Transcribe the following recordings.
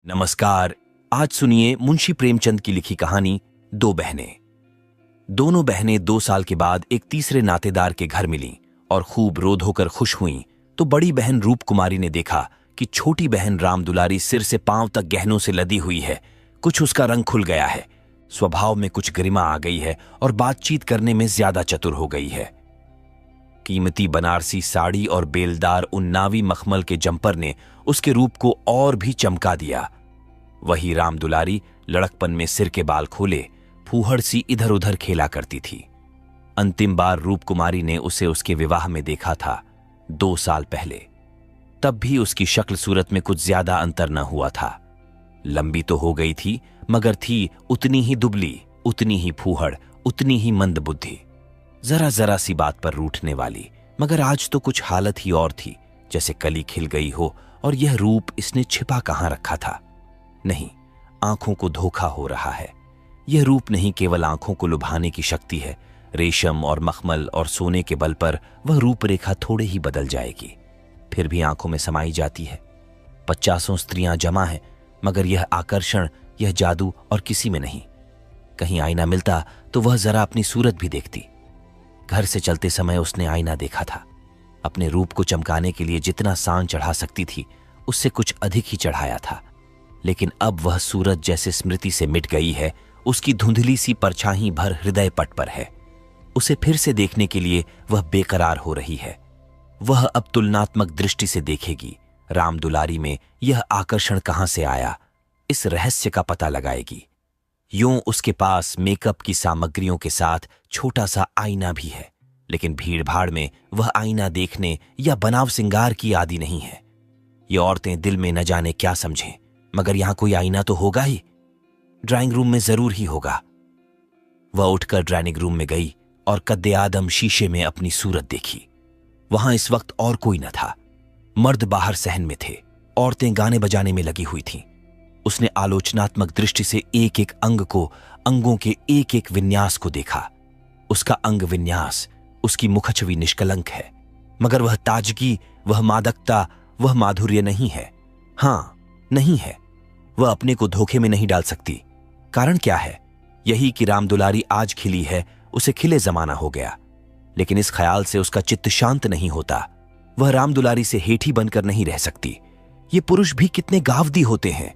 नमस्कार। आज सुनिए मुंशी प्रेमचंद की लिखी कहानी दो बहनें। दोनों बहनें 2 साल के बाद एक तीसरे नातेदार के घर मिलीं और खूब रो धोकर खुश हुईं तो बड़ी बहन रूप कुमारी ने देखा कि छोटी बहन राम दुलारी सिर से पांव तक गहनों से लदी हुई है। कुछ उसका रंग खुल गया है, स्वभाव में कुछ गरिमा आ गई है और बातचीत करने में ज्यादा चतुर हो गई है। कीमती बनारसी साड़ी और बेलदार उन्नावी मखमल के जंपर ने उसके रूप को और भी चमका दिया। वही राम दुलारी लड़कपन में सिर के बाल खोले फूहड़ सी इधर उधर खेला करती थी। अंतिम बार रूप कुमारी ने उसे उसके विवाह में देखा था 2 साल पहले। तब भी उसकी शक्ल सूरत में कुछ ज्यादा अंतर न हुआ था। लंबी तो हो गई थी मगर थी उतनी ही दुबली, उतनी ही फूहड़, उतनी ही मंद बुद्धि, जरा जरा सी बात पर रूठने वाली। मगर आज तो कुछ हालत ही और थी, जैसे कली खिल गई हो और यह रूप इसने छिपा कहां रखा था। नहीं, आंखों को धोखा हो रहा है। यह रूप नहीं केवल आंखों को लुभाने की शक्ति है। रेशम और मखमल और सोने के बल पर वह रूपरेखा थोड़े ही बदल जाएगी, फिर भी आंखों में समाई जाती है। 50 स्त्रियां जमा हैं मगर यह आकर्षण, यह जादू और किसी में नहीं। कहीं आईना मिलता तो वह जरा अपनी सूरत भी देखती। घर से चलते समय उसने आईना देखा था। अपने रूप को चमकाने के लिए जितना सान चढ़ा सकती थी उससे कुछ अधिक ही चढ़ाया था। लेकिन अब वह सूरत जैसे स्मृति से मिट गई है। उसकी धुंधली सी परछाई भर हृदय पट पर है। उसे फिर से देखने के लिए वह बेकरार हो रही है। वह अब तुलनात्मक दृष्टि से देखेगी। राम दुलारी में यह आकर्षण कहां से आया, इस रहस्य का पता लगाएगी। यूं उसके पास मेकअप की सामग्रियों के साथ छोटा सा आईना भी है, लेकिन भीड़-भाड़ में वह आईना देखने या बनाव सिंगार की आदी नहीं है। ये औरतें दिल में न जाने क्या समझें, मगर यहां कोई आईना तो होगा ही। ड्राइंग रूम में जरूर ही होगा। वह उठकर ड्राइंग रूम में गई और कद्दे आदम शीशे में अपनी सूरत देखी। वहां इस वक्त और कोई न था। मर्द बाहर सहन में थे, औरतें गाने बजाने में लगी हुई थीं। उसने आलोचनात्मक दृष्टि से एक एक अंग को, अंगों के एक एक विन्यास को देखा। उसका अंग विन्यास, उसकी मुखछवि निष्कलंक है, मगर वह ताजगी, वह मादकता, वह माधुर्य नहीं है। हां, नहीं है। वह अपने को धोखे में नहीं डाल सकती। कारण क्या है? यही कि राम दुलारी आज खिली है, उसे खिले जमाना हो गया। लेकिन इस ख्याल से उसका चित्त शांत नहीं होता। वह राम दुलारी से हेठी बनकर नहीं रह सकती। ये पुरुष भी कितने गावदी होते हैं,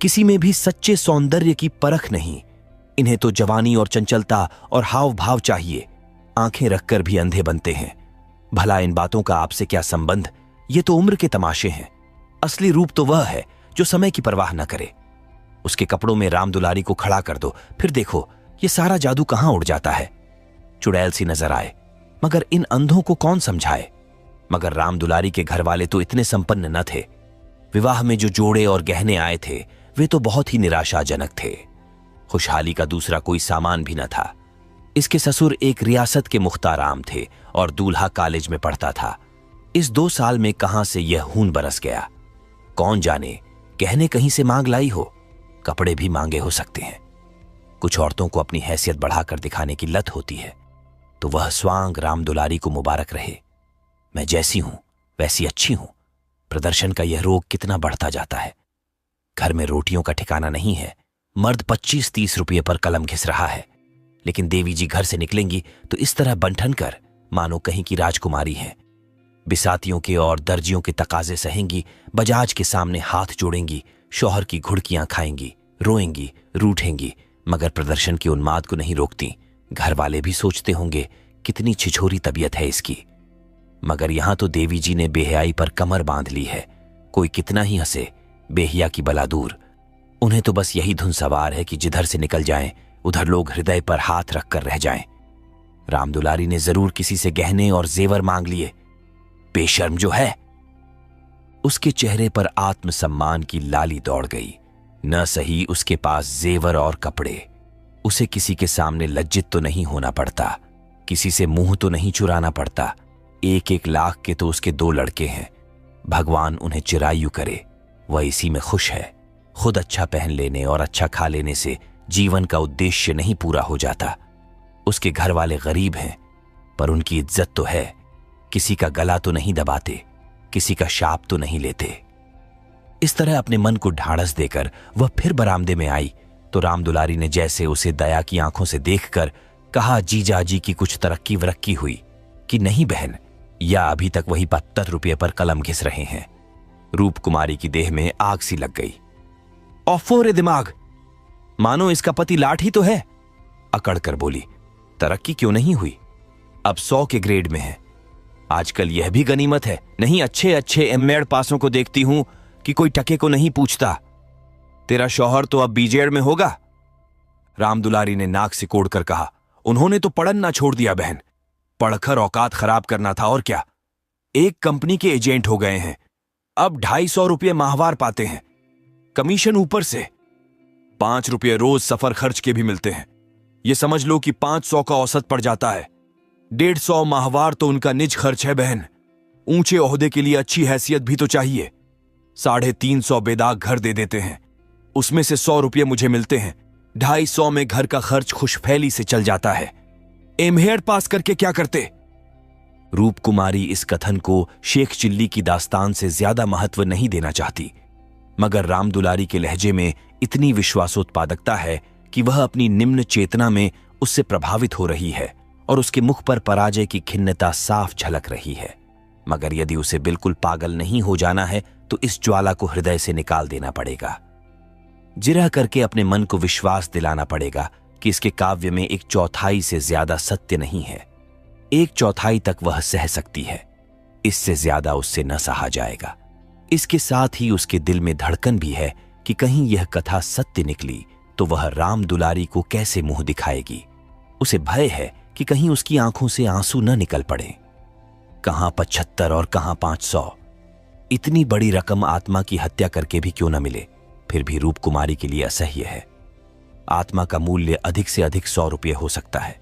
किसी में भी सच्चे सौंदर्य की परख नहीं। इन्हें तो जवानी और चंचलता और हाव भाव चाहिए। आंखें रखकर भी अंधे बनते हैं। भला इन बातों का आपसे क्या संबंध? ये तो उम्र के तमाशे हैं। असली रूप तो वह है जो समय की परवाह न करे। उसके कपड़ों में राम दुलारी को खड़ा कर दो, फिर देखो ये सारा जादू कहां उड़ जाता है। चुड़ैल सी नजर आए, मगर इन अंधों को कौन समझाए। मगर राम दुलारी के घर वाले तो इतने संपन्न न थे। विवाह में जो जोड़े और गहने आए थे वे तो बहुत ही निराशाजनक थे। खुशहाली का दूसरा कोई सामान भी न था। इसके ससुर एक रियासत के मुख्ताराम थे और दूल्हा कॉलेज में पढ़ता था। इस 2 साल में कहां से यह खून बरस गया, कौन जाने। गहने कहीं से मांग लाई हो, कपड़े भी मांगे हो सकते हैं। कुछ औरतों को अपनी हैसियत बढ़ाकर दिखाने की लत होती है, तो वह स्वांग राम दुलारी को मुबारक रहे। मैं जैसी हूं वैसी अच्छी हूं। प्रदर्शन का यह रोग कितना बढ़ता जाता है। घर में रोटियों का ठिकाना नहीं है। मर्द 25-30 रुपये पर कलम घिस रहा है, लेकिन देवी जी घर से निकलेंगी तो इस तरह बंठन कर मानो कहीं की राजकुमारी है। बिसातियों के और दर्जियों के तकाजे सहेंगी, बजाज के सामने हाथ जोड़ेंगी, शौहर की घुड़कियां खाएंगी, रोएंगी, रूठेंगी, मगर प्रदर्शन के उन्माद को नहीं रोकती। घर वाले भी सोचते होंगे कितनी छिछोरी तबीयत है इसकी। मगर यहां तो देवी जी ने बेहयाई पर कमर बांध ली है। कोई कितना ही हंसे, बेहिया की बला दूर। उन्हें तो बस यही धुन सवार है कि जिधर से निकल जाएं उधर लोग हृदय पर हाथ रखकर रह जाएं। राम दुलारी ने जरूर किसी से गहने और जेवर मांग लिए। बेशर्म जो है। उसके चेहरे पर आत्मसम्मान की लाली दौड़ गई। न सही उसके पास जेवर और कपड़े। उसे किसी के सामने लज्जित तो नहीं होना पड़ता, किसी से मुंह तो नहीं चुराना पड़ता। 1-1 लाख के तो उसके 2 लड़के हैं। भगवान उन्हें चिरायु करे, वह इसी में खुश है। खुद अच्छा पहन लेने और अच्छा खा लेने से जीवन का उद्देश्य नहीं पूरा हो जाता। उसके घर वाले गरीब हैं, पर उनकी इज्जत तो है। किसी का गला तो नहीं दबाते, किसी का शाप तो नहीं लेते। इस तरह अपने मन को ढाढ़स देकर वह फिर बरामदे में आई तो रामदुलारी ने जैसे उसे दया की आंखों से देखकर कहा, जीजाजी की कुछ तरक्की वरक्की हुई कि नहीं बहन, या अभी तक वही 72 रुपये पर कलम घिस रहे हैं। रूप कुमारी की देह में आग सी लग गई। ऑफो रे दिमाग, मानो इसका पति लाठ ही तो है, अकड़ कर बोली। तरक्की क्यों नहीं हुई? अब 100 के ग्रेड में है। आजकल यह भी गनीमत है, नहीं अच्छे अच्छे एमएड पासों को देखती हूं कि कोई टके को नहीं पूछता। तेरा शौहर तो अब बीजेड़ में होगा। रामदुलारी ने नाक सिकोड़ कर कहा, उन्होंने तो पढ़न ना छोड़ दिया बहन, पढ़कर औकात खराब करना था और क्या। एक कंपनी के एजेंट हो गए हैं, अब 250 रुपये माहवार पाते हैं, कमीशन ऊपर से। 5 रुपये रोज सफर खर्च के भी मिलते हैं। ये समझ लो कि 500 का औसत पड़ जाता है। 150 माहवार तो उनका निज खर्च है बहन। ऊंचे ओहदे के लिए अच्छी हैसियत भी तो चाहिए। 350 बेदाग घर दे देते हैं, उसमें से 100 रुपये मुझे मिलते हैं। 250 में घर का खर्च खुशफैली से चल जाता है। एमहेड पास करके क्या करते? रूप कुमारी इस कथन को शेख चिल्ली की दास्तान से ज्यादा महत्व नहीं देना चाहती, मगर रामदुलारी के लहजे में इतनी विश्वासोत्पादकता है कि वह अपनी निम्न चेतना में उससे प्रभावित हो रही है और उसके मुख पर पराजय की खिन्नता साफ झलक रही है। मगर यदि उसे बिल्कुल पागल नहीं हो जाना है तो इस ज्वाला को हृदय से निकाल देना पड़ेगा। जिरह करके अपने मन को विश्वास दिलाना पड़ेगा कि इसके काव्य में 1/4 से ज्यादा सत्य नहीं है। 1/4 तक वह सह सकती है, इससे ज्यादा उससे न सहा जाएगा। इसके साथ ही उसके दिल में धड़कन भी है कि कहीं यह कथा सत्य निकली तो वह रामदुलारी को कैसे मुंह दिखाएगी। उसे भय है कि कहीं उसकी आंखों से आंसू न निकल पड़े। कहां 75 और कहां 500। इतनी बड़ी रकम आत्मा की हत्या करके भी क्यों न मिले, फिर भी रूप कुमारी के लिए असह्य है। आत्मा का मूल्य अधिक से अधिक 100 रुपये हो सकता है,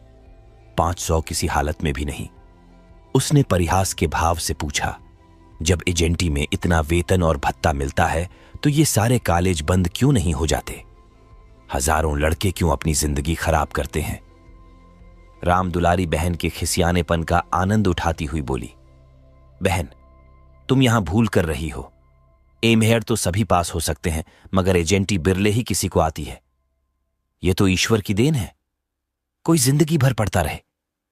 500 किसी हालत में भी नहीं। उसने परिहास के भाव से पूछा, जब एजेंटी में इतना वेतन और भत्ता मिलता है तो ये सारे कॉलेज बंद क्यों नहीं हो जाते? हजारों लड़के क्यों अपनी जिंदगी खराब करते हैं? रामदुलारी बहन के खिसियानेपन का आनंद उठाती हुई बोली, बहन तुम यहां भूल कर रही हो। एमहेड तो सभी पास हो सकते हैं, मगर एजेंटी बिरले ही किसी को आती है। यह तो ईश्वर की देन है। कोई जिंदगी भर पढ़ता रहे,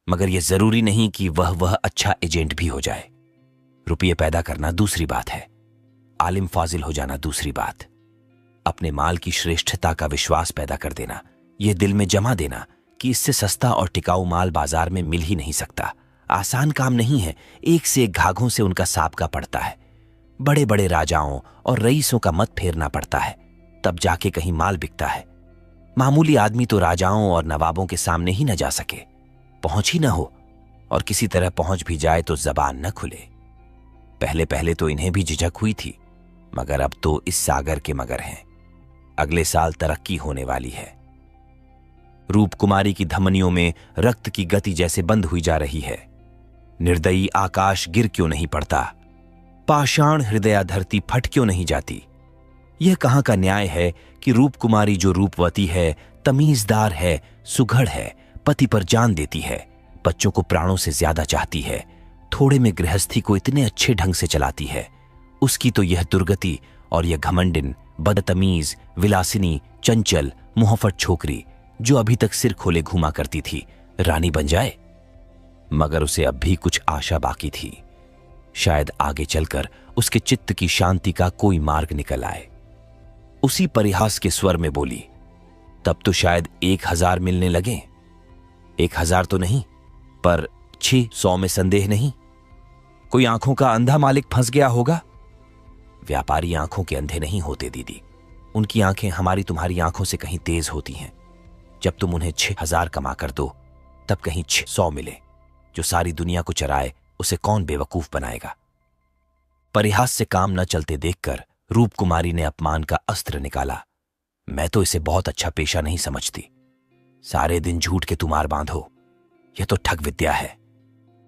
मगर यह जरूरी नहीं कि वह अच्छा एजेंट भी हो जाए। रुपये पैदा करना दूसरी बात है, आलिम फाजिल हो जाना दूसरी बात। अपने माल की श्रेष्ठता का विश्वास पैदा कर देना, यह दिल में जमा देना कि इससे सस्ता और टिकाऊ माल बाजार में मिल ही नहीं सकता। आसान काम नहीं है, एक से एक घाघों से उनका साबका पड़ता है। बड़े बड़े राजाओं और रईसों का मत फेरना पड़ता है, तब जाके कहीं माल बिकता है। मामूली आदमी तो राजाओं और नवाबों के सामने ही न जा सके, पहुंच ही न हो, और किसी तरह पहुंच भी जाए तो जबान न खुले। पहले पहले तो इन्हें भी झिझक हुई थी, मगर अब तो इस सागर के मगर हैं। अगले साल तरक्की होने वाली है। रूप कुमारी की धमनियों में रक्त की गति जैसे बंद हुई जा रही है। निर्दयी आकाश गिर क्यों नहीं पड़ता? पाषाण हृदया धरती फट क्यों नहीं जाती? यह कहां का न्याय है कि रूप कुमारी जो रूपवती है, तमीजदार है, सुघड़ है, पति पर जान देती है, बच्चों को प्राणों से ज्यादा चाहती है, थोड़े में गृहस्थी को इतने अच्छे ढंग से चलाती है, उसकी तो यह दुर्गति और यह घमंडिन, बदतमीज, विलासिनी, चंचल, मुहफ्फट छोकरी जो अभी तक सिर खोले घूमा करती थी, रानी बन जाए। मगर उसे अब भी कुछ आशा बाकी थी। शायद आगे चलकर उसके चित्त की शांति का कोई मार्ग निकल आए। उसी परिहास के स्वर में बोली, तब तो शायद 1000 मिलने लगे। 1000 तो नहीं, पर 600 में संदेह नहीं। कोई आंखों का अंधा मालिक फंस गया होगा। व्यापारी आंखों के अंधे नहीं होते दीदी, उनकी आंखें हमारी तुम्हारी आंखों से कहीं तेज होती हैं। जब तुम उन्हें 6000 कमा कर दो, तब कहीं 600 मिले। जो सारी दुनिया को चराए उसे कौन बेवकूफ बनाएगा? परिहास से काम न चलते देखकर रूप कुमारी ने अपमान का अस्त्र निकाला। मैं तो इसे बहुत अच्छा पेशा नहीं समझती। सारे दिन झूठ के तुमार बांधो, यह तो ठग विद्या है।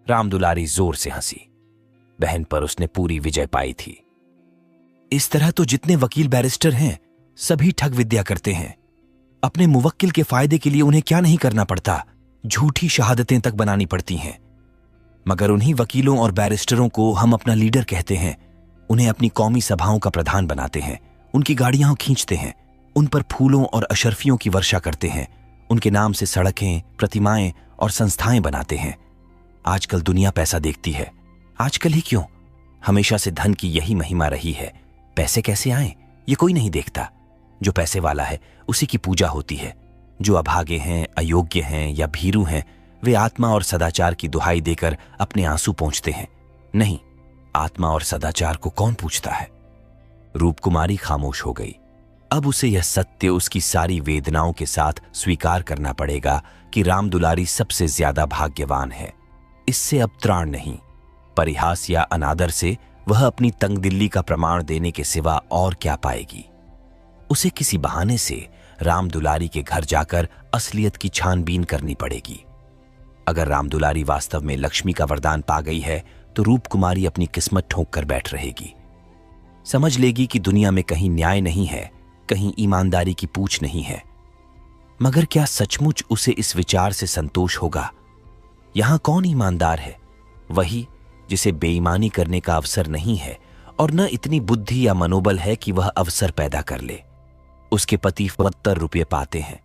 रामदुलारी जोर से हंसी। बहन पर उसने पूरी विजय पाई थी। इस तरह तो जितने वकील बैरिस्टर हैं सभी ठग विद्या करते हैं। अपने मुवक्किल के फायदे के लिए उन्हें क्या नहीं करना पड़ता, झूठी शहादतें तक बनानी पड़ती हैं। मगर उन्हीं वकीलों और बैरिस्टरों को हम अपना लीडर कहते हैं, उन्हें अपनी कौमी सभाओं का प्रधान बनाते हैं, उनकी गाड़ियां खींचते हैं, उन पर फूलों और अशर्फियों की वर्षा करते हैं, उनके नाम से सड़कें, प्रतिमाएं और संस्थाएं बनाते हैं। आजकल दुनिया पैसा देखती है। आजकल ही क्यों, हमेशा से धन की यही महिमा रही है। पैसे कैसे आए ये कोई नहीं देखता। जो पैसे वाला है उसी की पूजा होती है। जो अभागे हैं, अयोग्य हैं या भीरू हैं, वे आत्मा और सदाचार की दुहाई देकर अपने आंसू पोंछते हैं। नहीं, आत्मा और सदाचार को कौन पूछता है। रूपकुमारी खामोश हो गई। अब उसे यह सत्य उसकी सारी वेदनाओं के साथ स्वीकार करना पड़ेगा कि राम दुलारी सबसे ज्यादा भाग्यवान है। इससे अब त्राण नहीं। परिहास या अनादर से वह अपनी तंगदिल्ली का प्रमाण देने के सिवा और क्या पाएगी। उसे किसी बहाने से राम दुलारी के घर जाकर असलियत की छानबीन करनी पड़ेगी। अगर राम दुलारी वास्तव में लक्ष्मी का वरदान पा गई है तो रूपकुमारी अपनी किस्मत ठोंक कर बैठ रहेगी। समझ लेगी कि दुनिया में कहीं न्याय नहीं है, कहीं ईमानदारी की पूछ नहीं है। मगर क्या सचमुच उसे इस विचार से संतोष होगा? यहां कौन ईमानदार है? वही जिसे बेईमानी करने का अवसर नहीं है और न इतनी बुद्धि या मनोबल है कि वह अवसर पैदा कर ले। उसके पति 72 रुपये पाते हैं,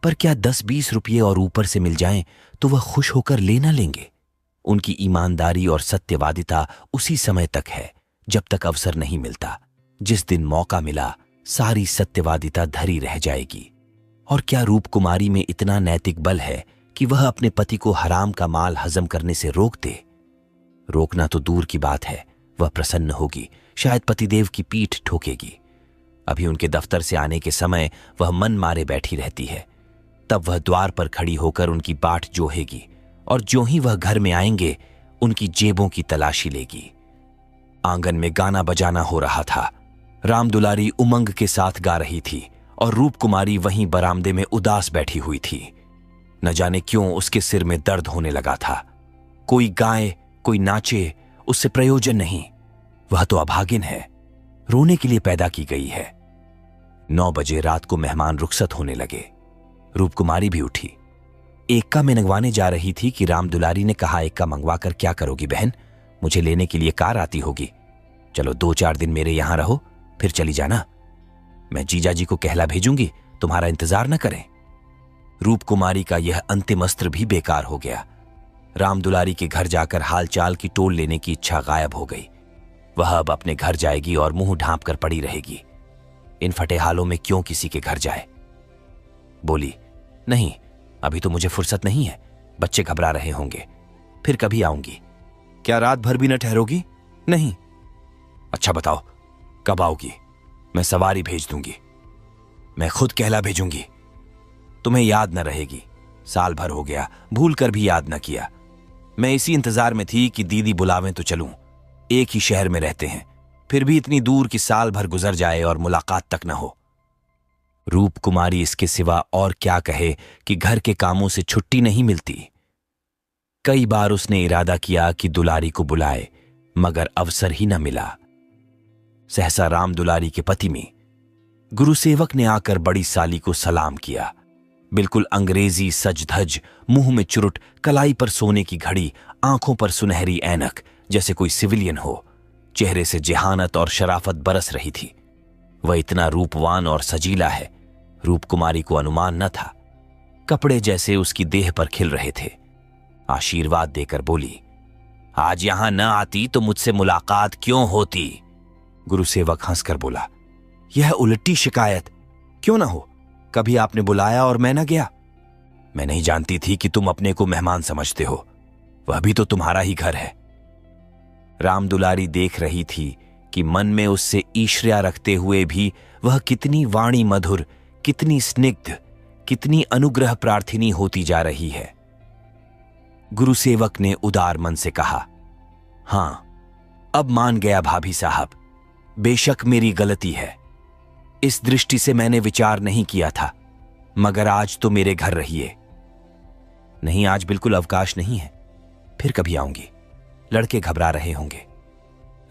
पर क्या 10-20 रुपये और ऊपर से मिल जाएं तो वह खुश होकर ले ना लेंगे? उनकी ईमानदारी और सत्यवादिता उसी समय तक है जब तक अवसर नहीं मिलता। जिस दिन मौका मिला सारी सत्यवादिता धरी रह जाएगी। और क्या रूपकुमारी में इतना नैतिक बल है कि वह अपने पति को हराम का माल हजम करने से रोक दे? रोकना तो दूर की बात है, वह प्रसन्न होगी, शायद पतिदेव की पीठ ठोकेगी। अभी उनके दफ्तर से आने के समय वह मन मारे बैठी रहती है। तब वह द्वार पर खड़ी होकर उनकी बाट जोहेगी और जो ही वह घर में आएंगे उनकी जेबों की तलाशी लेगी। आंगन में गाना बजाना हो रहा था। राम दुलारी उमंग के साथ गा रही थी और रूपकुमारी वहीं बरामदे में उदास बैठी हुई थी। न जाने क्यों उसके सिर में दर्द होने लगा था। कोई गाए, कोई नाचे, उससे प्रयोजन नहीं। वह तो अभागिन है, रोने के लिए पैदा की गई है। 9 बजे रात को मेहमान रुखसत होने लगे। रूपकुमारी भी उठी। एक्का में मंगवाने जा रही थी कि राम दुलारी ने कहा, एक्का मंगवा कर क्या करोगी बहन? मुझे लेने के लिए कार आती होगी। चलो 2-4 दिन मेरे यहां रहो, फिर चली जाना। मैं जीजाजी को कहला भेजूंगी, तुम्हारा इंतजार न करें। रूपकुमारी का यह अंतिम अस्त्र भी बेकार हो गया। राम दुलारी के घर जाकर हालचाल की टोल लेने की इच्छा गायब हो गई। वह अब अपने घर जाएगी और मुंह ढांप कर पड़ी रहेगी। इन फटे हालों में क्यों किसी के घर जाए? बोली, नहीं, अभी तो मुझे फुर्सत नहीं है, बच्चे घबरा रहे होंगे, फिर कभी आऊंगी। क्या रात भर भी न ठहरोगी? नहीं। अच्छा बताओ, कब आओगी? मैं सवारी भेज दूंगी। मैं खुद कहला भेजूंगी। तुम्हें याद न रहेगी, साल भर हो गया, भूल कर भी याद न किया। मैं इसी इंतजार में थी कि दीदी बुलावें तो चलूं। एक ही शहर में रहते हैं, फिर भी इतनी दूर कि साल भर गुजर जाए और मुलाकात तक न हो। रूपकुमारी इसके सिवा और क्या कहे कि घर के कामों से छुट्टी नहीं मिलती। कई बार उसने इरादा किया कि दुलारी को बुलाए, मगर अवसर ही न मिला। सहसा राम दुलारी के पति में गुरुसेवक ने आकर बड़ी साली को सलाम किया। बिल्कुल अंग्रेजी सज धज, मुंह में चुरुट, कलाई पर सोने की घड़ी, आंखों पर सुनहरी ऐनक, जैसे कोई सिविलियन हो। चेहरे से जेहानत और शराफत बरस रही थी। वह इतना रूपवान और सजीला है, रूपकुमारी को अनुमान न था। कपड़े जैसे उसकी देह पर खिल रहे थे। आशीर्वाद देकर बोली, आज यहां न आती तो मुझसे मुलाकात क्यों होती? गुरुसेवक हंसकर बोला, यह उलटी शिकायत क्यों ना हो? कभी आपने बुलाया और मैं न गया? मैं नहीं जानती थी कि तुम अपने को मेहमान समझते हो, वह भी तो तुम्हारा ही घर है। राम दुलारी देख रही थी कि मन में उससे ईर्ष्या रखते हुए भी वह कितनी वाणी मधुर, कितनी स्निग्ध, कितनी अनुग्रह प्रार्थिनी होती जा रही है। गुरुसेवक ने उदार मन से कहा, हां, अब मान गया भाभी साहब, बेशक मेरी गलती है। इस दृष्टि से मैंने विचार नहीं किया था, मगर आज तो मेरे घर रहिए। नहीं, आज बिल्कुल अवकाश नहीं है, फिर कभी आऊंगी। लड़के घबरा रहे होंगे।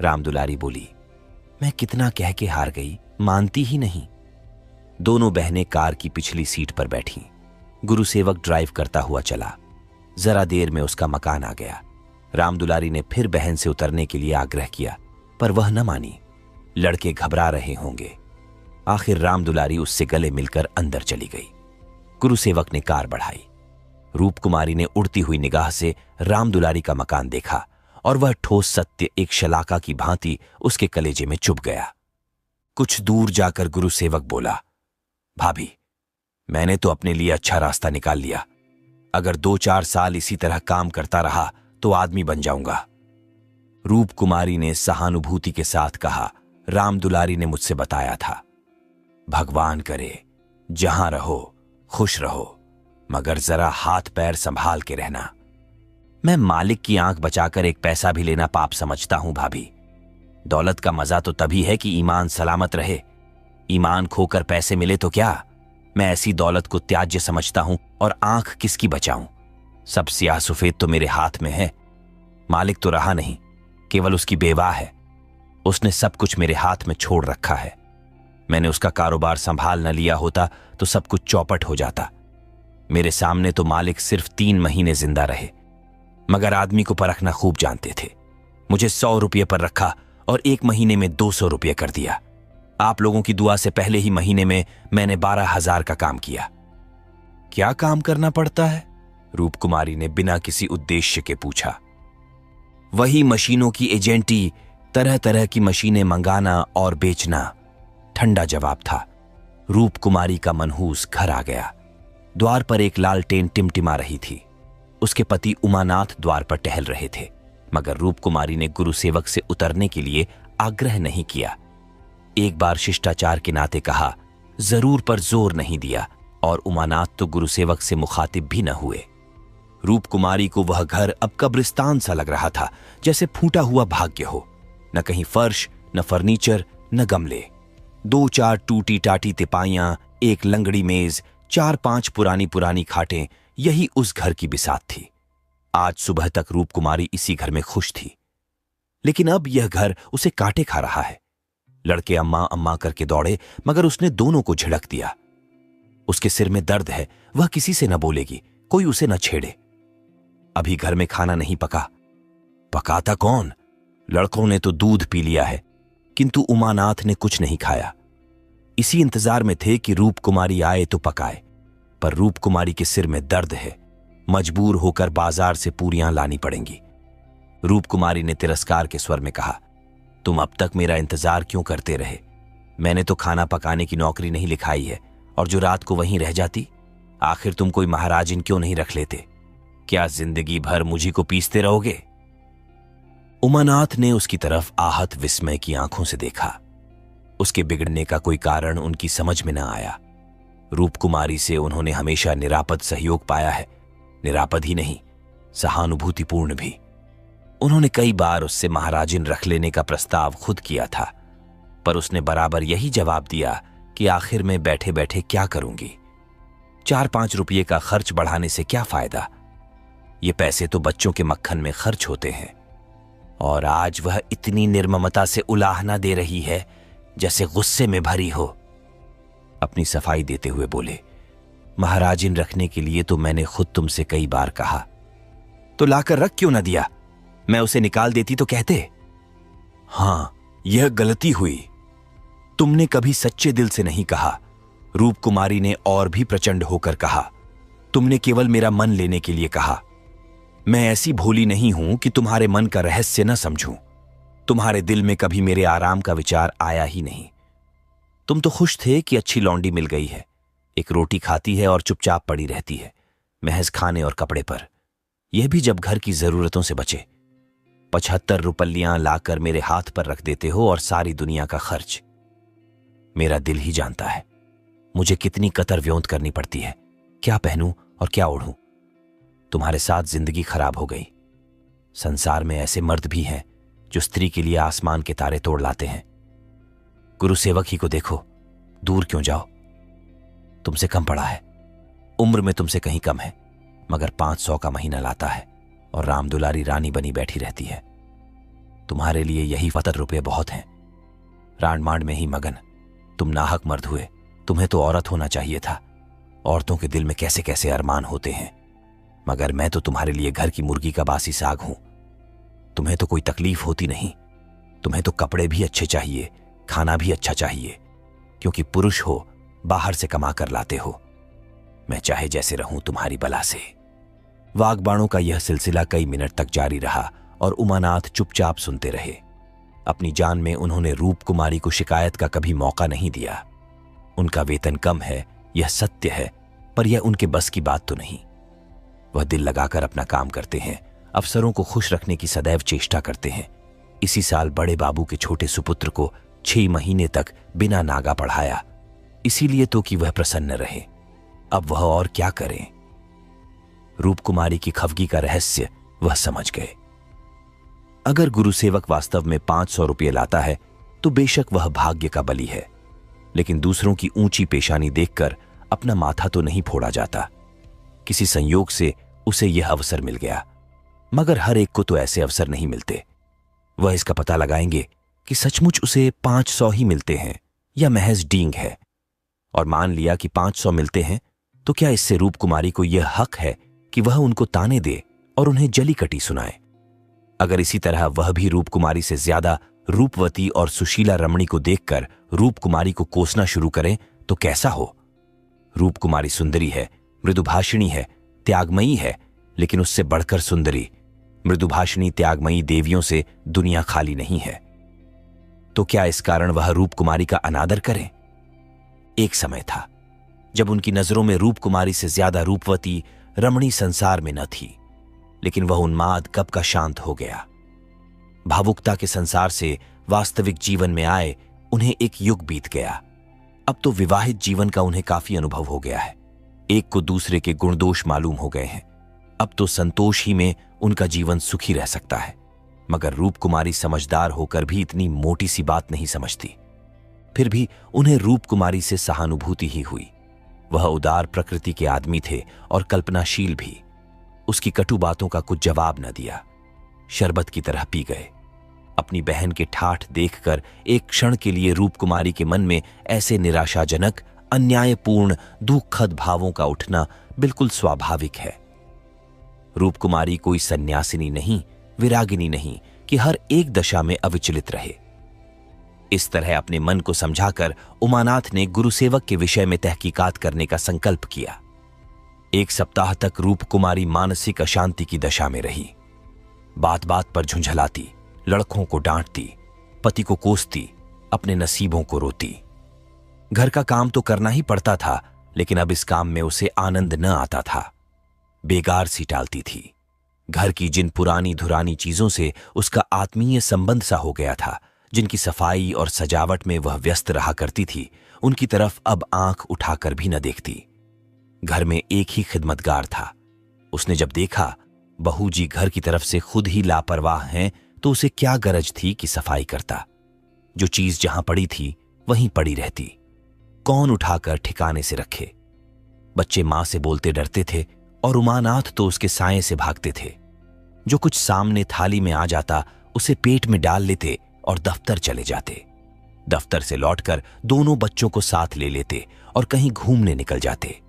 राम दुलारी बोली, मैं कितना कह के हार गई, मानती ही नहीं। दोनों बहनें कार की पिछली सीट पर बैठीं। गुरुसेवक ड्राइव करता हुआ चला। जरा देर में उसका मकान आ गया। राम दुलारी ने फिर बहन से उतरने के लिए आग्रह किया, पर वह न मानी। लड़के घबरा रहे होंगे। आखिर राम दुलारी उससे गले मिलकर अंदर चली गई। गुरुसेवक ने कार बढ़ाई। रूप कुमारी ने उड़ती हुई निगाह से राम दुलारी का मकान देखा और वह ठोस सत्य एक शलाका की भांति उसके कलेजे में चुभ गया। कुछ दूर जाकर गुरुसेवक बोला, भाभी, मैंने तो अपने लिए अच्छा रास्ता निकाल लिया। अगर 2-4 साल इसी तरह काम करता रहा तो आदमी बन जाऊंगा। रूप कुमारी ने सहानुभूति के साथ कहा, राम दुलारी ने मुझसे बताया था, भगवान करे जहां रहो खुश रहो, मगर जरा हाथ पैर संभाल के रहना। मैं मालिक की आंख बचाकर एक पैसा भी लेना पाप समझता हूं भाभी। दौलत का मजा तो तभी है कि ईमान सलामत रहे। ईमान खोकर पैसे मिले तो क्या? मैं ऐसी दौलत को त्याज्य समझता हूं और आंख किसकी बचाऊं? सब सियाह सफेद तो मेरे हाथ में है। मालिक तो रहा नहीं, केवल उसकी बेवा है। उसने सब कुछ मेरे हाथ में छोड़ रखा है। मैंने उसका कारोबार संभाल न लिया होता तो सब कुछ चौपट हो जाता। मेरे सामने तो मालिक सिर्फ 3 महीने जिंदा रहे, मगर आदमी को परखना खूब जानते थे। मुझे 100 रुपये पर रखा और 1 महीने में 200 रुपये कर दिया। आप लोगों की दुआ से पहले ही महीने में मैंने 12,000 का काम किया। क्या काम करना पड़ता है? रूप कुमारी ने बिना किसी उद्देश्य के पूछा। वही मशीनों की एजेंटी, तरह तरह की मशीनें मंगाना और बेचना, ठंडा जवाब था। रूप कुमारी का मनहूस घर आ गया। द्वार पर एक लालटेन टिमटिमा रही थी। उसके पति उमानाथ द्वार पर टहल रहे थे, मगर रूप कुमारी ने गुरुसेवक से उतरने के लिए आग्रह नहीं किया। एक बार शिष्टाचार के नाते कहा, जरूर, पर जोर नहीं दिया, और उमानाथ तो गुरुसेवक से मुखातिब भी न हुए। रूप कुमारी को वह घर अब कब्रिस्तान सा लग रहा था, जैसे फूटा हुआ भाग्य हो। न कहीं फर्श, न फर्नीचर, न गमले। 2-4 टूटी टाटी तिपाइयां, एक लंगड़ी मेज, 4-5 पुरानी पुरानी खाटें, यही उस घर की बिसात थी। आज सुबह तक रूप कुमारी इसी घर में खुश थी, लेकिन अब यह घर उसे कांटे खा रहा है। लड़के अम्मा अम्मा करके दौड़े, मगर उसने दोनों को झिड़क दिया। उसके सिर में दर्द है, वह किसी से न बोलेगी, कोई उसे न छेड़े। अभी घर में खाना नहीं पका। पकाता कौन? लड़कों ने तो दूध पी लिया है, किंतु उमानाथ ने कुछ नहीं खाया। इसी इंतजार में थे कि रूप कुमारी आए तो पकाए, पर रूप कुमारी के सिर में दर्द है, मजबूर होकर बाजार से पूरियां लानी पड़ेंगी। रूप कुमारी ने तिरस्कार के स्वर में कहा, तुम अब तक मेरा इंतजार क्यों करते रहे? मैंने तो खाना पकाने की नौकरी नहीं लिखाई है, और जो रात को वहीं रह जाती। आखिर तुम कोई महाराजिन क्यों नहीं रख लेते? क्या जिंदगी भर मुझी को पीसते रहोगे? उमानाथ ने उसकी तरफ आहत विस्मय की आंखों से देखा। उसके बिगड़ने का कोई कारण उनकी समझ में न आया। रूप कुमारी से उन्होंने हमेशा निरापद सहयोग पाया है, निरापद ही नहीं, सहानुभूतिपूर्ण भी। उन्होंने कई बार उससे महाराजिन रख लेने का प्रस्ताव खुद किया था, पर उसने बराबर यही जवाब दिया कि आखिर में बैठे बैठे क्या करूंगी? 4-5 रुपये का खर्च बढ़ाने से क्या फायदा? ये पैसे तो बच्चों के मक्खन में खर्च होते हैं। और आज वह इतनी निर्ममता से उलाहना दे रही है जैसे गुस्से में भरी हो। अपनी सफाई देते हुए बोले, महाराजिन रखने के लिए तो मैंने खुद तुमसे कई बार कहा, तो लाकर रख क्यों न दिया? मैं उसे निकाल देती तो कहते। हां, यह गलती हुई। तुमने कभी सच्चे दिल से नहीं कहा। रूप कुमारी ने और भी प्रचंड होकर कहा, तुमने केवल मेरा मन लेने के लिए कहा। मैं ऐसी भोली नहीं हूं कि तुम्हारे मन का रहस्य न समझूं। तुम्हारे दिल में कभी मेरे आराम का विचार आया ही नहीं। तुम तो खुश थे कि अच्छी लौंडी मिल गई है, एक रोटी खाती है और चुपचाप पड़ी रहती है, महज खाने और कपड़े पर, यह भी जब घर की जरूरतों से बचे। 75 रुपलियां लाकर मेरे हाथ पर रख देते हो और सारी दुनिया का खर्च। मेरा दिल ही जानता है मुझे कितनी कतर व्योंत करनी पड़ती है, क्या पहनूं और क्या ओढ़ूं। तुम्हारे साथ जिंदगी खराब हो गई। संसार में ऐसे मर्द भी हैं जो स्त्री के लिए आसमान के तारे तोड़ लाते हैं। गुरुसेवक ही को देखो, दूर क्यों जाओ? तुमसे कम पड़ा है, उम्र में तुमसे कहीं कम है, मगर 500 का महीना लाता है और राम दुलारी रानी बनी बैठी रहती है। तुम्हारे लिए यही 70 रुपये बहुत हैं। रांड मांड में ही मगन, तुम नाहक मर्द हुए। तुम्हें तो औरत होना चाहिए था। औरतों के दिल में कैसे कैसे अरमान होते हैं, मगर मैं तो तुम्हारे लिए घर की मुर्गी का बासी साग हूं। तुम्हें तो कोई तकलीफ होती नहीं, तुम्हें तो कपड़े भी अच्छे चाहिए, खाना भी अच्छा चाहिए, क्योंकि पुरुष हो, बाहर से कमा कर लाते हो। मैं चाहे जैसे रहूं तुम्हारी बला से। वाग्बाणों का यह सिलसिला कई मिनट तक जारी रहा और उमानाथ चुपचाप सुनते रहे। अपनी जान में उन्होंने रूप कुमारी को शिकायत का कभी मौका नहीं दिया। उनका वेतन कम है, यह सत्य है, पर यह उनके बस की बात तो नहीं। वह दिल लगाकर अपना काम करते हैं, अफसरों को खुश रखने की सदैव चेष्टा करते हैं। इसी साल बड़े बाबू के छोटे सुपुत्र को 6 महीने तक बिना नागा पढ़ाया, इसीलिए तो कि वह प्रसन्न रहे। अब वह और क्या करें? रूप कुमारी की खफगी का रहस्य वह समझ गए। अगर गुरुसेवक वास्तव में 500 रुपये लाता है तो बेशक वह भाग्य का बली है, लेकिन दूसरों की ऊंची पेशानी देखकर अपना माथा तो नहीं फोड़ा जाता। किसी संयोग से उसे यह अवसर मिल गया, मगर हर एक को तो ऐसे अवसर नहीं मिलते। वह इसका पता लगाएंगे कि सचमुच उसे 500 ही मिलते हैं या महज डींग है। और मान लिया कि 500 मिलते हैं, तो क्या इससे रूप कुमारी को यह हक है कि वह उनको ताने दे और उन्हें जली कटी सुनाए? अगर इसी तरह वह भी रूप कुमारी से ज्यादा रूपवती और सुशीला रमणी को देखकर रूप कुमारी को कोसना शुरू करें तो कैसा हो? रूप कुमारी सुंदरी है, मृदुभाषिणी है, त्यागमयी है, लेकिन उससे बढ़कर सुंदरी, मृदुभाषिणी त्यागमयी देवियों से दुनिया खाली नहीं है। तो क्या इस कारण वह रूप कुमारी का अनादर करें? एक समय था जब उनकी नजरों में रूप कुमारी से ज्यादा रूपवती रमणी संसार में न थी, लेकिन वह उन्माद कब का शांत हो गया। भावुकता के संसार से वास्तविक जीवन में आए उन्हें एक युग बीत गया। अब तो विवाहित जीवन का उन्हें काफी अनुभव हो गया है। एक को दूसरे के गुणदोष मालूम हो गए हैं। अब तो संतोष ही में उनका जीवन सुखी रह सकता है। मगर रूप कुमारी समझदार होकर भी इतनी मोटी सी बात नहीं समझती। फिर भी उन्हें रूप कुमारी से सहानुभूति ही हुई। वह उदार प्रकृति के आदमी थे और कल्पनाशील भी। उसकी कटु बातों का कुछ जवाब न दिया, शरबत की तरह पी गए। अपनी बहन के ठाठ देखकर एक क्षण के लिए रूप कुमारी के मन में ऐसे निराशाजनक, अन्यायपूर्ण, दुखद भावों का उठना बिल्कुल स्वाभाविक है। रूप कुमारी कोई सन्यासिनी नहीं, विरागिनी नहीं कि हर एक दशा में अविचलित रहे। इस तरह अपने मन को समझाकर उमानाथ ने गुरुसेवक के विषय में तहकीकात करने का संकल्प किया। 1 सप्ताह तक रूप कुमारी मानसिक अशांति की दशा में रही। बात बात पर झुंझलाती, लड़कों को डांटती, पति को कोसती, अपने नसीबों को रोती। घर का काम तो करना ही पड़ता था, लेकिन अब इस काम में उसे आनंद न आता था। बेगार सी टालती थी। घर की जिन पुरानी धुरानी चीजों से उसका आत्मीय संबंध सा हो गया था, जिनकी सफाई और सजावट में वह व्यस्त रहा करती थी, उनकी तरफ अब आंख उठाकर भी न देखती। घर में एक ही खिदमतगार था। उसने जब देखा बहू जी घर की तरफ से खुद ही लापरवाह हैं, तो उसे क्या गरज थी कि सफाई करता। जो चीज जहां पड़ी थी वहीं पड़ी रहती, कौन उठाकर ठिकाने से रखे। बच्चे मां से बोलते डरते थे और उमानाथ तो उसके साये से भागते थे। जो कुछ सामने थाली में आ जाता उसे पेट में डाल लेते और दफ्तर चले जाते। दफ्तर से लौटकर दोनों बच्चों को साथ ले लेते और कहीं घूमने निकल जाते।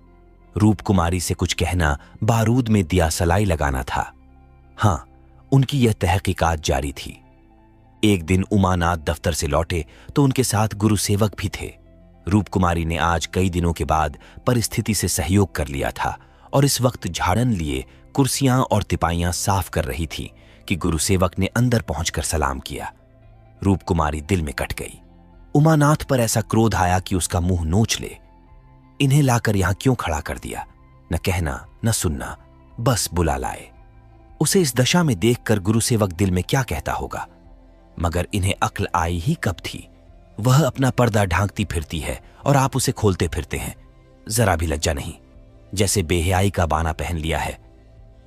रूप कुमारी से कुछ कहना बारूद में दिया सलाई लगाना था। हां, उनकी यह तहकीकात जारी थी। एक दिन उमानाथ दफ्तर से लौटे तो उनके साथ गुरुसेवक भी थे। रूप कुमारी ने आज कई दिनों के बाद परिस्थिति से सहयोग कर लिया था और इस वक्त झाड़न लिए कुर्सियां और तिपाइयां साफ कर रही थी कि गुरुसेवक ने अंदर पहुंचकर सलाम किया। रूप कुमारी दिल में कट गई। उमानाथ पर ऐसा क्रोध आया कि उसका मुंह नोच ले। इन्हें लाकर यहां क्यों खड़ा कर दिया? न कहना न सुनना, बस बुला लाए। उसे इस दशा में देखकर गुरुसेवक दिल में क्या कहता होगा? मगर इन्हें अक्ल आई ही कब थी? वह अपना पर्दा ढांकती फिरती है और आप उसे खोलते फिरते हैं। जरा भी लज्जा नहीं, जैसे बेहयाई का बाना पहन लिया है।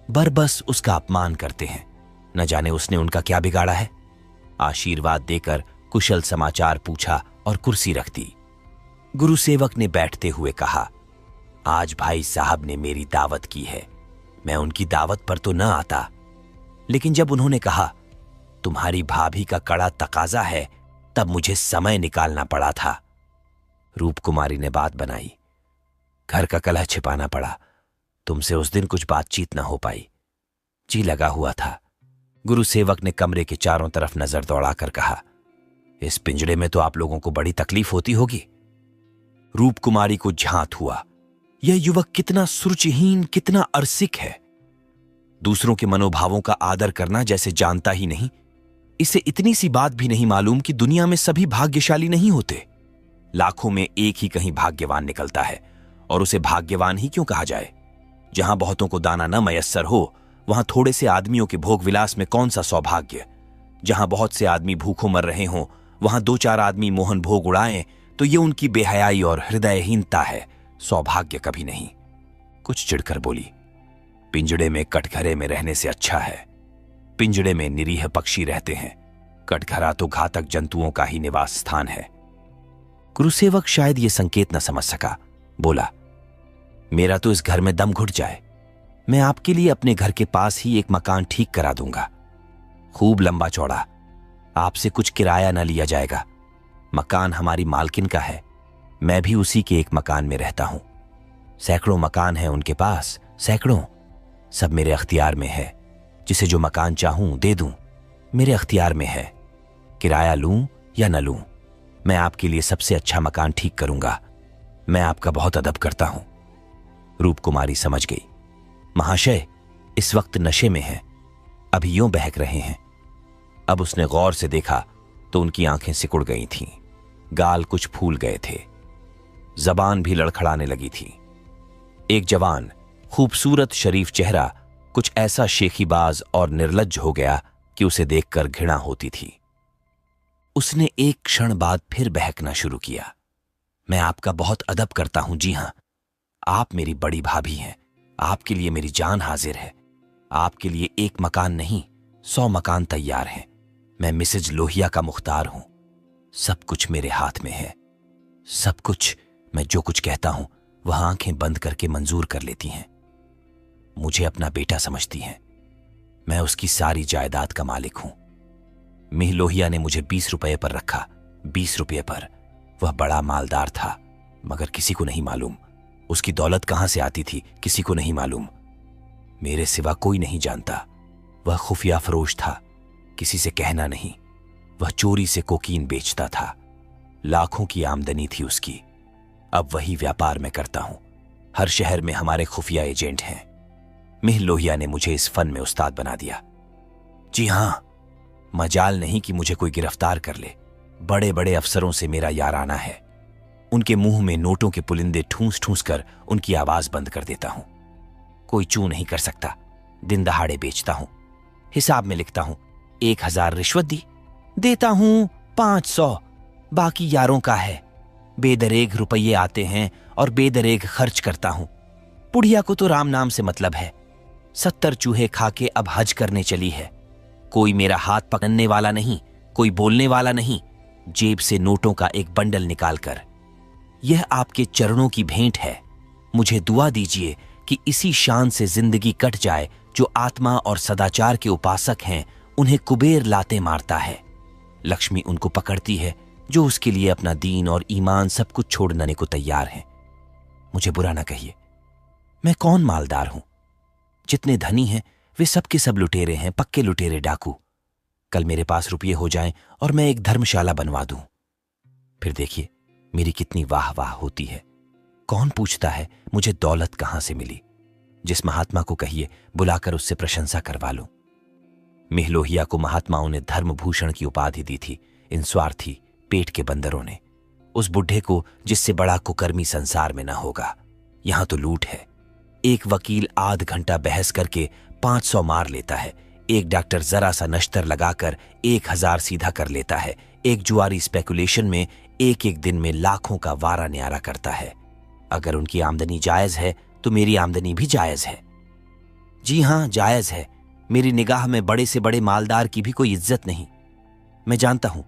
बस उसका अपमान करते हैं। न जाने उसने उनका क्या बिगाड़ा है। आशीर्वाद देकर कुशल समाचार पूछा और कुर्सी रख दी। गुरुसेवक ने बैठते हुए कहा, आज भाई साहब ने मेरी दावत की है। मैं उनकी दावत पर तो न आता, लेकिन जब उन्होंने कहा तुम्हारी भाभी का कड़ा तकाजा है, तब मुझे समय निकालना पड़ा था। रूप कुमारी ने बात बनाई। घर का कलह छिपाना पड़ा। तुमसे उस दिन कुछ बातचीत न हो पाई। जी लगा हुआ था। गुरुसेवक ने कमरे के चारों तरफ नजर दौड़ाकर कहा, इस पिंजड़े में तो आप लोगों को बड़ी तकलीफ होती होगी। रूप कुमारी को झांत हुआ, यह युवक कितना सुरुचिहीन, कितना अरसिक है। दूसरों के मनोभावों का आदर करना जैसे जानता ही नहीं। इसे इतनी सी बात भी नहीं मालूम कि दुनिया में सभी भाग्यशाली नहीं होते। लाखों में एक ही कहीं भाग्यवान निकलता है, और उसे भाग्यवान ही क्यों कहा जाए। जहां बहुतों को दाना न मयस्सर हो, वहां थोड़े से आदमियों के भोग विलास में कौन सा सौभाग्य। जहां बहुत से आदमी भूखों मर रहे हों, वहां 2-4 आदमी मोहन भोग उड़ाएं तो ये उनकी बेहयाई और हृदयहीनता है, सौभाग्य कभी नहीं। कुछ चिढ़कर बोली, पिंजड़े में कटघरे में रहने से अच्छा है। पिंजड़े में निरीह पक्षी रहते हैं, कटघरा तो घातक जंतुओं का ही निवास स्थान है। गुरुसेवक शायद ये संकेत न समझ सका, बोला, मेरा तो इस घर में दम घुट जाए। मैं आपके लिए अपने घर के पास ही एक मकान ठीक करा दूंगा, खूब लंबा चौड़ा। आपसे कुछ किराया न लिया जाएगा। मकान हमारी मालकिन का है, मैं भी उसी के एक मकान में रहता हूं। सैकड़ों मकान हैं उनके पास, सैकड़ों। सब मेरे अख्तियार में है। जिसे जो मकान चाहूं दे दूं, मेरे अख्तियार में है। किराया लूं या न लूं, मैं आपके लिए सबसे अच्छा मकान ठीक करूंगा। मैं आपका बहुत अदब करता हूं। रूप कुमारी समझ गई, महाशय इस वक्त नशे में हैं, अभी यूं बहक रहे हैं। अब उसने गौर से देखा तो उनकी आंखें सिकुड़ गई थीं, गाल कुछ फूल गए थे, जबान भी लड़खड़ाने लगी थी। एक जवान, खूबसूरत शरीफ चेहरा कुछ ऐसा शेखीबाज और निर्लज्ज हो गया कि उसे देखकर घृणा होती थी। उसने एक क्षण बाद फिर बहकना शुरू किया। मैं आपका बहुत अदब करता हूं, जी हां। आप मेरी बड़ी भाभी हैं, आपके लिए मेरी जान हाजिर है। आपके लिए एक मकान नहीं, 100 मकान तैयार हैं। मैं मिसेज लोहिया का मुख्तार हूं। सब कुछ मेरे हाथ में है, सब कुछ। मैं जो कुछ कहता हूं वह आंखें बंद करके मंजूर कर लेती हैं। मुझे अपना बेटा समझती हैं। मैं उसकी सारी जायदाद का मालिक हूं। मिह लोहिया ने मुझे 20 रुपये पर रखा, 20 रुपये पर। वह बड़ा मालदार था, मगर किसी को नहीं मालूम। उसकी दौलत कहां से आती थी किसी को नहीं मालूम, मेरे सिवा कोई नहीं जानता। वह खुफिया फरोश था, किसी से कहना नहीं। वह चोरी से कोकीन बेचता था, लाखों की आमदनी थी उसकी। अब वही व्यापार मैं करता हूं। हर शहर में हमारे खुफिया एजेंट हैं। मिह लोहिया ने मुझे इस फन में उस्ताद बना दिया। जी हां, मजाल नहीं कि मुझे कोई गिरफ्तार कर ले। बड़े बड़े अफसरों से मेरा याराना है। उनके मुंह में नोटों के पुलिंदे ठूंस ठूंस कर उनकी आवाज बंद कर देता हूं। कोई चू नहीं कर सकता। दिन दहाड़े बेचता हूं, हिसाब में लिखता हूं। 1000 रिश्वत दी, देता हूं 500, बाकी यारों का है। बेदरेग रुपये आते हैं और बेदरेग खर्च करता हूं। बुढ़िया को तो राम नाम से मतलब है। 70 चूहे खा के अब हज करने चली है। कोई मेरा हाथ पकड़ने वाला नहीं, कोई बोलने वाला नहीं। जेब से नोटों का एक बंडल निकालकर, यह आपके चरणों की भेंट है। मुझे दुआ दीजिए कि इसी शान से जिंदगी कट जाए। जो आत्मा और सदाचार के उपासक हैं, उन्हें कुबेर लाते मारता है। लक्ष्मी उनको पकड़ती है जो उसके लिए अपना दीन और ईमान सब कुछ छोड़ने को तैयार हैं। मुझे बुरा ना कहिए, मैं कौन मालदार हूं। जितने धनी हैं वे सब के सब लुटेरे हैं, पक्के लुटेरे, डाकू। कल मेरे पास रुपये हो जाएं और मैं एक धर्मशाला बनवा दूं, फिर देखिए मेरी कितनी वाह वाह होती है। कौन पूछता है मुझे दौलत कहां से मिली। जिस महात्मा को कहिए बुलाकर उससे प्रशंसा करवा लूं। मिह लोहिया को महात्माओं ने धर्मभूषण की उपाधि दी थी, इन स्वार्थी पेट के बंदरों ने। उस बुढ़े को जिससे बड़ा कुकर्मी संसार में न होगा। यहां तो लूट है। एक वकील आध घंटा बहस करके 500 मार लेता है। एक डॉक्टर जरा सा नश्तर लगाकर 1000 सीधा कर लेता है। एक जुआरी स्पेकुलेशन में एक एक दिन में लाखों का वारा न्यारा करता है। अगर उनकी आमदनी जायज है तो मेरी आमदनी भी जायज है। जी हां, जायज है। मेरी निगाह में बड़े से बड़े मालदार की भी कोई इज्जत नहीं। मैं जानता हूं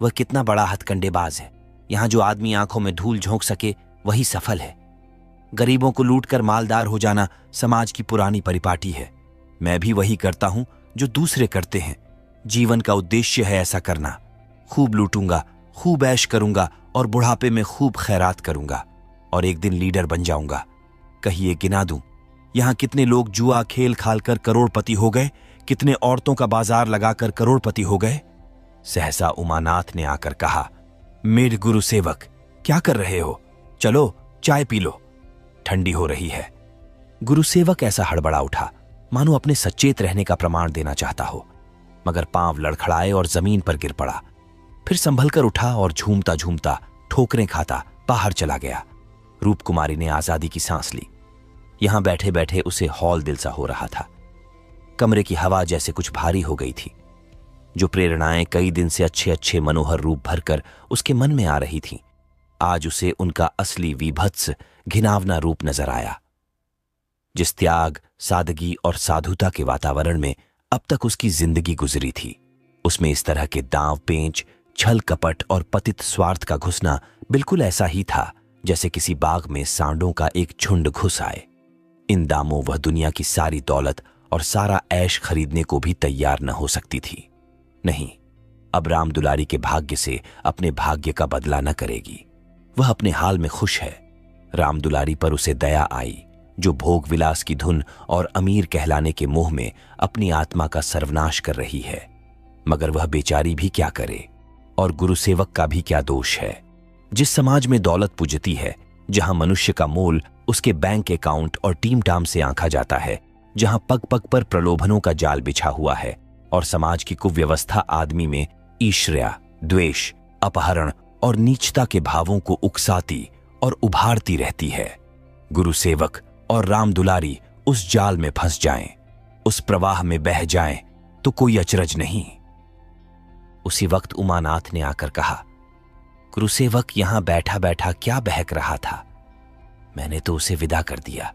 वह कितना बड़ा हथकंडेबाज है। यहां जो आदमी आंखों में धूल झोंक सके वही सफल है। गरीबों को लूटकर मालदार हो जाना समाज की पुरानी परिपाटी है। मैं भी वही करता हूं जो दूसरे करते हैं। जीवन का उद्देश्य है ऐसा करना। खूब लूटूंगा, खूब ऐश करूंगा और बुढ़ापे में खूब खैरात करूंगा और एक दिन लीडर बन जाऊंगा। कहिए गिना दूं, यहां कितने लोग जुआ खेल खाल कर करोड़पति हो गए, कितने औरतों का बाजार लगाकर करोड़पति हो गए। सहसा उमानाथ ने आकर कहा, मेरे गुरु सेवक, क्या कर रहे हो? चलो चाय पी लो, ठंडी हो रही है। गुरु सेवक ऐसा हड़बड़ा उठा मानो अपने सचेत रहने का प्रमाण देना चाहता हो, मगर पांव लड़खड़ाए और जमीन पर गिर पड़ा। फिर संभलकर उठा और झूमता झूमता ठोकरें खाता बाहर चला गया। रूपकुमारी ने आजादी की सांस ली। यहां बैठे बैठे उसे हौल दिल सा हो रहा था। कमरे की हवा जैसे कुछ भारी हो गई थी। जो प्रेरणाएं कई दिन से अच्छे अच्छे मनोहर रूप भरकर उसके मन में आ रही थीं, आज उसे उनका असली विभत्स घिनावना रूप नजर आया। जिस त्याग, सादगी और साधुता के वातावरण में अब तक उसकी जिंदगी गुजरी थी, उसमें इस तरह के दांव पेंच, छल कपट और पतित स्वार्थ का घुसना बिल्कुल ऐसा ही था जैसे किसी बाग में सांडों का एक झुंड घुस आए। इन दामों वह दुनिया की सारी दौलत और सारा ऐश खरीदने को भी तैयार न हो सकती थी। नहीं, अब राम दुलारी के भाग्य से अपने भाग्य का बदला न करेगी। वह अपने हाल में खुश है। राम दुलारी पर उसे दया आई, जो भोग विलास की धुन और अमीर कहलाने के मोह में अपनी आत्मा का सर्वनाश कर रही है। मगर वह बेचारी भी क्या करे, और गुरु सेवक का भी क्या दोष है। जिस समाज में दौलत पूजती है, जहां मनुष्य का मोल उसके बैंक अकाउंट और टीम टाम से आंका जाता है, जहां पग पग पर प्रलोभनों का जाल बिछा हुआ है और समाज की कुव्यवस्था आदमी में ईर्ष्या, द्वेष, अपहरण और नीचता के भावों को उकसाती और उभारती रहती है, गुरु सेवक और राम दुलारी उस जाल में फंस जाएं, उस प्रवाह में बह जाएं तो कोई अचरज नहीं। उसी वक्त उमानाथ ने आकर कहा, गुरुसेवक यहां बैठा बैठा क्या बहक रहा था? मैंने तो उसे विदा कर दिया।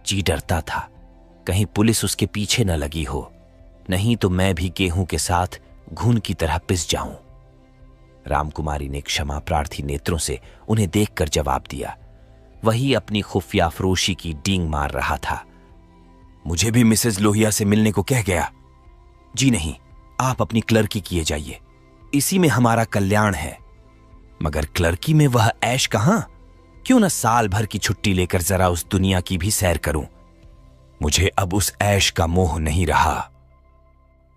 जी डरता था कहीं पुलिस उसके पीछे न लगी हो, नहीं तो मैं भी गेहूं के साथ घुन की तरह पिस जाऊं। रामकुमारी ने क्षमा प्रार्थी नेत्रों से उन्हें देखकर जवाब दिया। वही अपनी खुफिया फरोशी की डींग मार रहा था। मुझे भी मिसेज लोहिया से मिलने को कह गया। जी नहीं, आप अपनी क्लर्की किए जाइए, इसी में हमारा कल्याण है। मगर क्लर्की में वह ऐश कहां? क्यों न साल भर की छुट्टी लेकर जरा उस दुनिया की भी सैर करूं। मुझे अब उस ऐश का मोह नहीं रहा।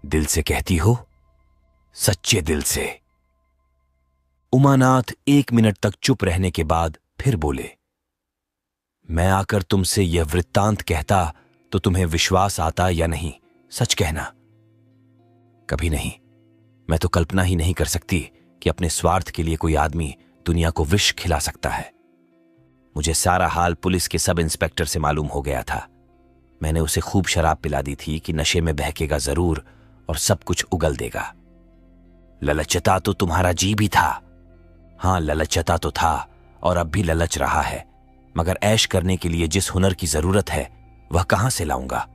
दिल से कहती हो? सच्चे दिल से। उमानाथ 1 मिनट तक चुप रहने के बाद फिर बोले, मैं आकर तुमसे यह वृत्तांत कहता तो तुम्हें विश्वास आता या नहीं? सच कहना। कभी नहीं। मैं तो कल्पना ही नहीं कर सकती कि अपने स्वार्थ के लिए कोई आदमी दुनिया को विष खिला सकता है। मुझे सारा हाल पुलिस के सब इंस्पेक्टर से मालूम हो गया था। मैंने उसे खूब शराब पिला दी थी कि नशे में बहकेगा जरूर और सब कुछ उगल देगा। ललचता तो तुम्हारा जी भी था। हां, ललचता तो था और अब भी ललच रहा है, मगर ऐश करने के लिए जिस हुनर की जरूरत है वह कहां से लाऊंगा?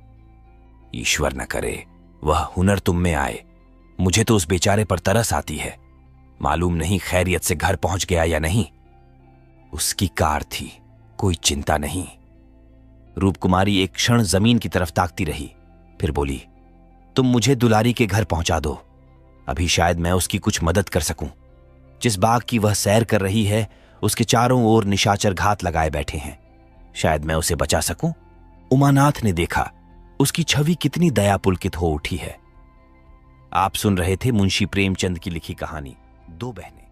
ईश्वर न करे वह हुनर तुम में आए। मुझे तो उस बेचारे पर तरस आती है। मालूम नहीं खैरियत से घर पहुंच गया या नहीं। उसकी कार थी, कोई चिंता नहीं। रूपकुमारी एक क्षण जमीन की तरफ ताकती रही, फिर बोली, तुम मुझे दुलारी के घर पहुंचा दो। अभी शायद मैं उसकी कुछ मदद कर सकूं। जिस बाग की वह सैर कर रही है उसके चारों ओर निशाचर घात लगाए बैठे हैं। शायद मैं उसे बचा सकूं। उमानाथ ने देखा उसकी छवि कितनी दयापुलकित हो उठी है। आप सुन रहे थे मुंशी प्रेमचंद की लिखी कहानी 2 बहनें।